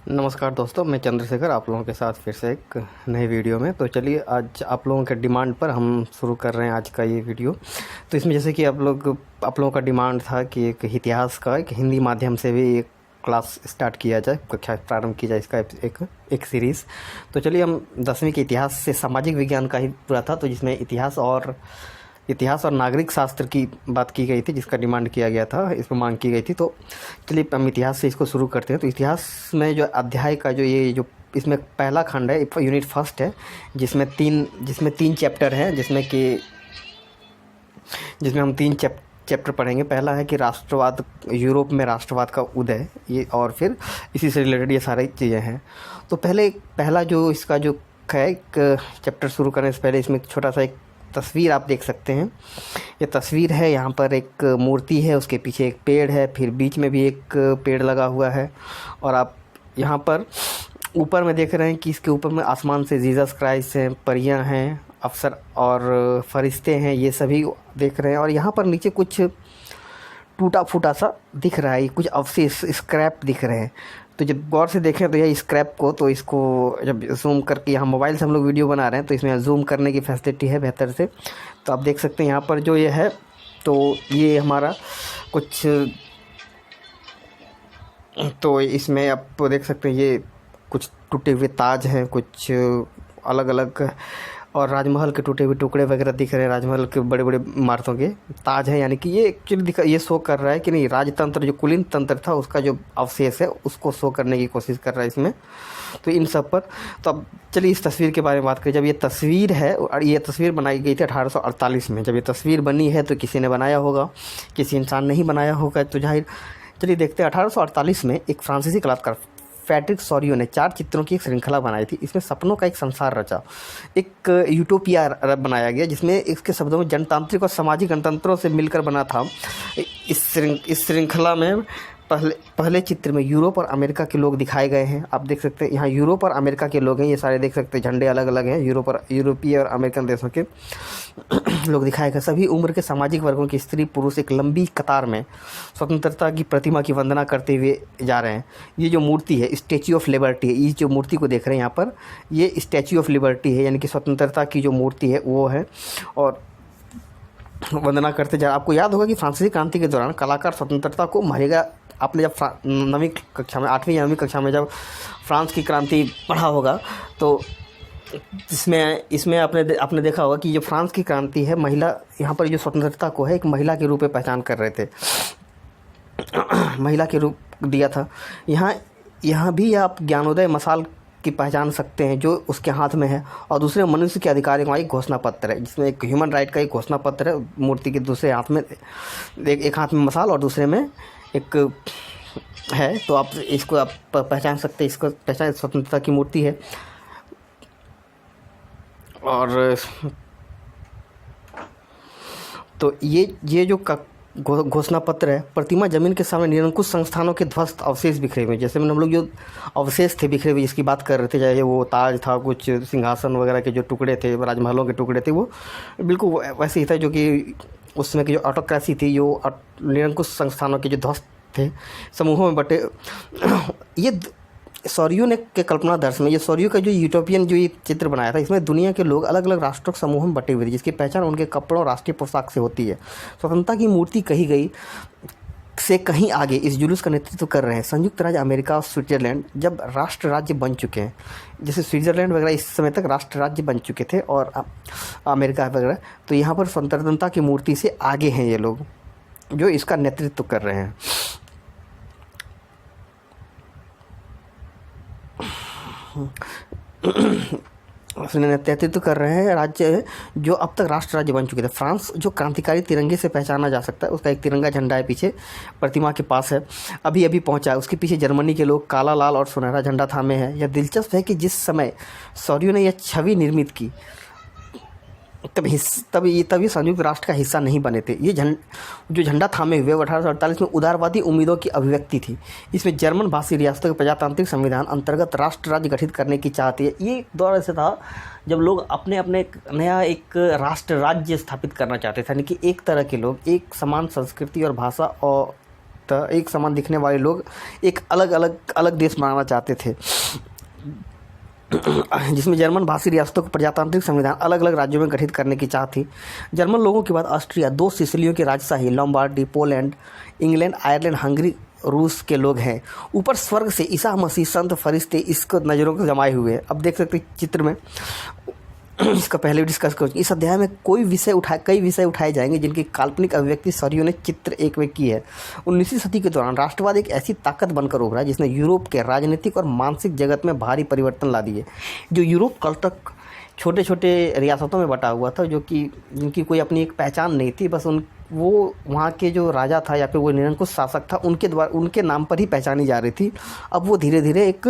नमस्कार दोस्तों, मैं चंद्रशेखर आप लोगों के साथ फिर से एक नए वीडियो में। तो चलिए आज आप लोगों के डिमांड पर हम शुरू कर रहे हैं आज का ये वीडियो। तो इसमें जैसे कि आप लोगों का डिमांड था कि एक इतिहास का एक हिंदी माध्यम से भी एक क्लास स्टार्ट किया जाए, कक्षा प्रारंभ की जाए, इसका एक सीरीज़। तो चलिए हम 10वीं के इतिहास से सामाजिक विज्ञान का ही पूरा था, तो जिसमें इतिहास और नागरिक शास्त्र की बात की गई थी, जिसका डिमांड किया गया था, इस पर मांग की गई थी। तो चलिए हम इतिहास से इसको शुरू करते हैं। तो इतिहास में जो अध्याय का जो इसमें पहला खंड है, यूनिट फर्स्ट है, जिसमें तीन चैप्टर हैं, जिसमें हम तीन चैप्टर पढ़ेंगे। पहला है कि राष्ट्रवाद, यूरोप में राष्ट्रवाद का उदय, ये, और फिर इसी से रिलेटेड ये सारी चीज़ें हैं। तो पहला जो इसका जो है, एक चैप्टर शुरू करने से पहले इसमें छोटा सा एक तस्वीर आप देख सकते हैं। ये तस्वीर है, यहाँ पर एक मूर्ति है, उसके पीछे एक पेड़ है, फिर बीच में भी एक पेड़ लगा हुआ है, और आप यहाँ पर ऊपर में देख रहे हैं कि इसके ऊपर में आसमान से जीसस क्राइस्ट हैं, परियां हैं, अफसर और फरिश्ते हैं, ये सभी देख रहे हैं। और यहाँ पर नीचे कुछ टूटा फूटा सा दिख रहा है, कुछ अवशेष, स्क्रैप दिख रहे हैं। तो जब गौर से देखें तो यह स्क्रैप को, तो इसको जब जूम करके, यहाँ मोबाइल से हम लोग वीडियो बना रहे हैं तो इसमें जूम करने की फैसिलिटी है बेहतर से। तो आप देख सकते हैं यहाँ पर जो ये है, तो ये हमारा कुछ, तो इसमें आप देख सकते हैं ये कुछ टूटे हुए ताज हैं, कुछ अलग अलग, और राजमहल के टूटे हुए टुकड़े वगैरह दिख रहे हैं, राजमहल के बड़े बड़े इमारतों के ताज हैं। यानी कि ये एक्चुअली ये शो कर रहा है कि नहीं, राजतंत्र जो कुलीन तंत्र था उसका जो अवशेष है उसको शो करने की कोशिश कर रहा है इसमें। तो इन सब पर, तो अब चलिए इस तस्वीर के बारे में बात करें। जब ये तस्वीर है, और ये तस्वीर बनाई गई थी 1848 में। जब ये तस्वीर बनी है तो किसी ने बनाया होगा, किसी इंसान ने ही बनाया होगा, तो जाहिर। चलिए देखते हैं। 1848 में एक फ्रांसीसी कलाकार फ्रेडरिक सोरियो ने 4 चित्रों की एक श्रृंखला बनाई थी। इसमें सपनों का एक संसार रचा, एक यूटोपिया बनाया गया, जिसमें इसके शब्दों में जनतांत्रिक और सामाजिक गणतंत्रों से मिलकर बना था। इस श्रृंखला में पहले चित्र में यूरोप और अमेरिका के लोग दिखाए गए हैं। आप देख सकते हैं यहाँ यूरोप और अमेरिका के लोग हैं, ये सारे देख सकते हैं, झंडे अलग अलग हैं, यूरोपीय और अमेरिकन देशों के लोग दिखाए गए। सभी उम्र के सामाजिक वर्गों की स्त्री पुरुष एक लंबी कतार में स्वतंत्रता की प्रतिमा की वंदना करते हुए जा रहे हैं। ये जो मूर्ति है, स्टैच्यू ऑफ लिबर्टी है, ये जो मूर्ति को देख रहे हैं यहाँ पर, ये स्टैच्यू ऑफ लिबर्टी है, यानी कि स्वतंत्रता की जो मूर्ति है वो है, और वंदना करते जा। आपको याद होगा कि फ्रांसीसी क्रांति के दौरान कलाकार स्वतंत्रता को मारेगा। आपने जब 9वीं कक्षा में, 8वीं या 9वीं कक्षा में जब फ्रांस की क्रांति पढ़ा होगा, तो इसमें आपने देखा होगा कि जो फ्रांस की क्रांति है, महिला, यहाँ पर जो स्वतंत्रता को है एक महिला के रूप में पहचान कर रहे थे, महिला के रूप दिया था। यहाँ भी आप ज्ञानोदय मसाल की पहचान सकते हैं जो उसके हाथ में है, और दूसरे मनुष्य के अधिकारों का एक घोषणा पत्र है, जिसमें एक ह्यूमन राइट का एक घोषणा पत्र है। मूर्ति के दूसरे हाथ में एक हाथ में मसाल और दूसरे में एक है, तो आप इसको आप पहचान सकते हैं, इसको पहचान, स्वतंत्रता की मूर्ति है। और तो ये जो घोषणा पत्र है, प्रतिमा जमीन के सामने निरंकुश संस्थानों के ध्वस्त अवशेष बिखरे हुए, जैसे हम लोग जो अवशेष थे बिखरे हुए जिसकी बात कर रहे थे, चाहे वो ताज था, कुछ सिंहासन वगैरह के जो टुकड़े थे, राजमहलों के टुकड़े थे, वो बिल्कुल वैसे ही था, जो कि उसमें की जो ऑटोक्रेसी थी, जो निरंकुश संस्थानों के जो ध्वस्त थे, समूहों में बटे। ये सोरियो ने के कल्पना दर्श में, ये सोरियो का जो यूटोपियन जो ये चित्र बनाया था, इसमें दुनिया के लोग अलग अलग राष्ट्रों के समूहों में बटे हुए थे, जिसकी पहचान उनके कपड़ों, राष्ट्रीय पोशाक से होती है। स्वतंत्रता की मूर्ति कही गई से कहीं आगे इस जुलूस का नेतृत्व कर रहे हैं संयुक्त राज्य अमेरिका और स्विट्जरलैंड, जब राष्ट्र राज्य बन चुके हैं। जैसे स्विट्जरलैंड वगैरह इस समय तक राष्ट्र राज्य बन चुके थे, और अमेरिका वगैरह, तो यहाँ पर स्वतंत्रता की मूर्ति से आगे हैं ये लोग जो इसका नेतृत्व कर रहे हैं। नेतृत्व कर रहे हैं राज्य जो अब तक राष्ट्र राज्य बन चुके थे। फ्रांस जो क्रांतिकारी तिरंगे से पहचाना जा सकता है, उसका एक तिरंगा झंडा है पीछे प्रतिमा के पास है, अभी अभी पहुंचा है। उसके पीछे जर्मनी के लोग काला, लाल और सुनहरा झंडा थामे हैं। यह दिलचस्प है कि जिस समय सोरियो ने यह छवि निर्मित की, तभी संयुक्त राष्ट्र का हिस्सा नहीं बने थे। ये जो झंडा थामे हुए 1848 में उदारवादी उम्मीदों की अभिव्यक्ति थी। इसमें जर्मन भाषी रियासतों के प्रजातांत्रिक संविधान अंतर्गत राष्ट्र राज्य गठित करने की चाहती है। ये दौर ऐसे था जब लोग अपने नया एक राष्ट्र राज्य स्थापित करना चाहते थे, यानी कि एक तरह के लोग एक समान संस्कृति और भाषा और था, एक समान दिखने वाले लोग एक अलग अलग अलग देश बनाना चाहते थे, जिसमें जर्मन भाषी रियासतों को प्रजातांत्रिक संविधान अलग अलग राज्यों में गठित करने की चाह थी। जर्मन लोगों के बाद ऑस्ट्रिया, 2 सिसिलियों की राजशाही, Lombardy, Poland, England, Ireland, Hungary, रूस के लोग हैं। ऊपर स्वर्ग से ईसा मसीह, संत, फरिश्ते इसको नज़रों को जमाए हुए हैं। अब देख सकते चित्र में, इसका पहले भी डिस्कस कर चुके। इस अध्याय में कई विषय उठाए जाएंगे जिनकी काल्पनिक अभिव्यक्ति सरियों ने चित्र 1 में की है। 19वीं सदी के दौरान राष्ट्रवाद एक ऐसी ताकत बनकर उभरा जिसने यूरोप के राजनीतिक और मानसिक जगत में भारी परिवर्तन ला दिए। जो यूरोप कल तक छोटे छोटे रियासतों में बटा हुआ था, जो कि जिनकी कोई अपनी एक पहचान नहीं थी, बस वो वहाँ के जो राजा था या फिर वो निरंकुश शासक था उनके नाम पर ही पहचानी जा रही थी। अब वो धीरे धीरे एक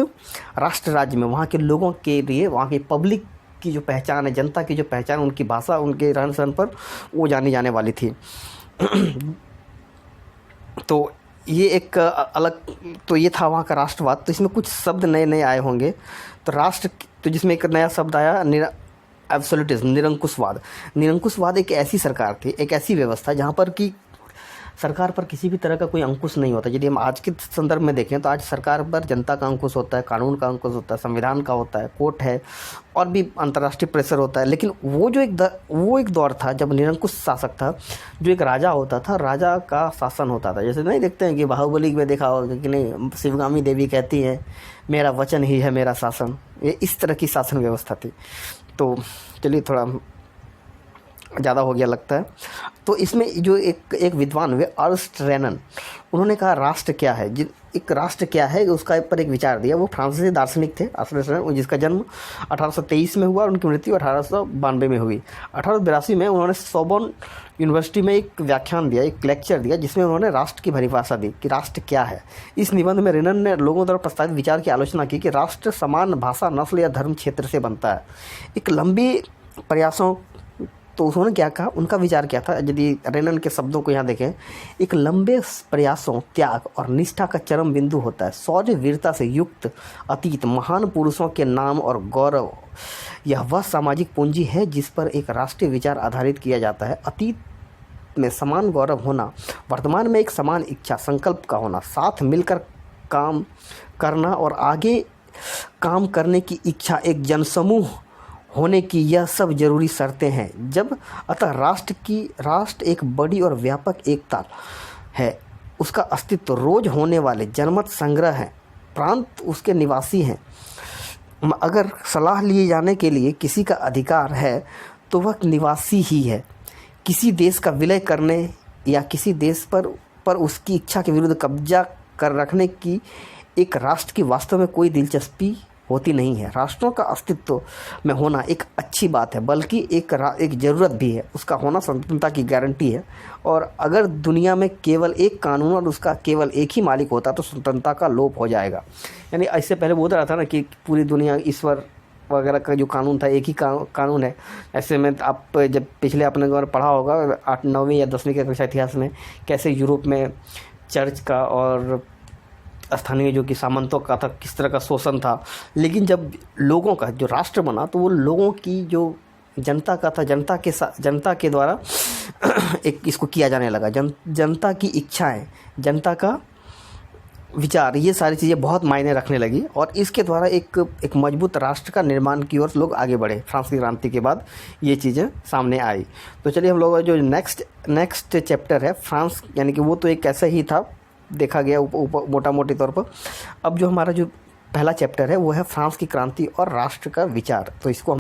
राष्ट्र राज्य में वहाँ के लोगों के लिए, वहाँ की पब्लिक की जो पहचान है, जनता की जो पहचान, उनकी भाषा, उनके रहन सहन पर वो जानी जाने वाली थी। तो ये एक अलग, तो ये था वहाँ का राष्ट्रवाद। तो इसमें कुछ शब्द नए नए आए होंगे। तो जिसमें एक नया शब्द आया एब्सोल्यूटिज्म, निरंकुशवाद। निरंकुशवाद एक ऐसी सरकार थी, एक ऐसी व्यवस्था जहाँ पर कि सरकार पर किसी भी तरह का कोई अंकुश नहीं होता। यदि हम आज के संदर्भ में देखें तो आज सरकार पर जनता का अंकुश होता है, कानून का अंकुश होता है, संविधान का होता है, कोर्ट है और भी अंतर्राष्ट्रीय प्रेशर होता है। लेकिन वो एक दौर था जब निरंकुश शासक था, जो एक राजा होता था, राजा का शासन होता था। जैसे नहीं देखते हैं कि बाहुबली में देखा होगा कि नहीं, शिवगामी देवी कहती हैं मेरा वचन ही है मेरा शासन। ये इस तरह की शासन व्यवस्था थी। तो चलिए थोड़ा ज़्यादा हो गया लगता है। तो इसमें जो एक विद्वान हुए अर्स्ट रेनन, उन्होंने कहा राष्ट्र क्या है, एक राष्ट्र क्या है उसका पर एक विचार दिया। वो फ्रांसीसी दार्शनिक थे अर्स्ट रेनन, जिसका जन्म 1823 में हुआ और उनकी मृत्यु 1892 में हुई। 1882 में उन्होंने सोबोर्न यूनिवर्सिटी में एक व्याख्यान दिया, एक लेक्चर दिया, जिसमें उन्होंने राष्ट्र की परिभाषा दी कि राष्ट्र क्या है। इस निबंध में रेनन ने लोगों द्वारा प्रस्तावित विचार की आलोचना की कि राष्ट्र समान भाषा, नस्ल या धर्म क्षेत्र से बनता है। एक लंबी प्रयासों, तो उन्होंने क्या कहा, उनका विचार क्या था, यदि रेनन के शब्दों को यहाँ देखें, एक लंबे प्रयासों, त्याग और निष्ठा का चरम बिंदु होता है। शौर्य वीरता से युक्त अतीत, महान पुरुषों के नाम और गौरव, यह वह सामाजिक पूंजी है जिस पर एक राष्ट्रीय विचार आधारित किया जाता है। अतीत में समान गौरव होना, वर्तमान में एक समान इच्छा संकल्प का होना, साथ मिलकर काम करना और आगे काम करने की इच्छा, एक जनसमूह होने की, यह सब जरूरी शर्तें हैं। जब अतः राष्ट्र एक बड़ी और व्यापक एकता है। उसका अस्तित्व रोज होने वाले जनमत संग्रह है, प्रांत उसके निवासी हैं। अगर सलाह लिए जाने के लिए किसी का अधिकार है तो वह निवासी ही है। किसी देश का विलय करने या किसी देश पर उसकी इच्छा के विरुद्ध कब्जा कर रखने की एक राष्ट्र की वास्तव में कोई दिलचस्पी होती नहीं है। राष्ट्रों का अस्तित्व में होना एक अच्छी बात है, बल्कि एक ज़रूरत भी है। उसका होना स्वतंत्रता की गारंटी है। और अगर दुनिया में केवल एक कानून और उसका केवल एक ही मालिक होता तो स्वतंत्रता का लोप हो जाएगा। यानी इससे पहले बोल रहा था ना कि पूरी दुनिया ईश्वर वगैरह का जो कानून था एक ही कानून है। ऐसे में आप जब पिछले आपने अगर पढ़ा होगा 8, 9वीं या 10वीं के कक्षा इतिहास में, कैसे यूरोप में चर्च का और स्थानीय जो कि सामंतों का था, किस तरह का शोषण था। लेकिन जब लोगों का जो राष्ट्र बना तो वो लोगों की जो जनता का था, जनता के द्वारा एक इसको किया जाने लगा। जनता की इच्छाएं, जनता का विचार, ये सारी चीज़ें बहुत मायने रखने लगी और इसके द्वारा एक मजबूत राष्ट्र का निर्माण की ओर लोग आगे बढ़े। फ्रांस की क्रांति के बाद ये चीज़ें सामने आई। तो चलिए हम लोग जो नेक्स्ट चैप्टर है फ्रांस, यानी कि वो तो एक ऐसा ही था, देखा गया मोटा मोटी तौर पर। अब जो हमारा जो पहला चैप्टर है वो है फ्रांस की क्रांति और राष्ट्र का विचार। तो इसको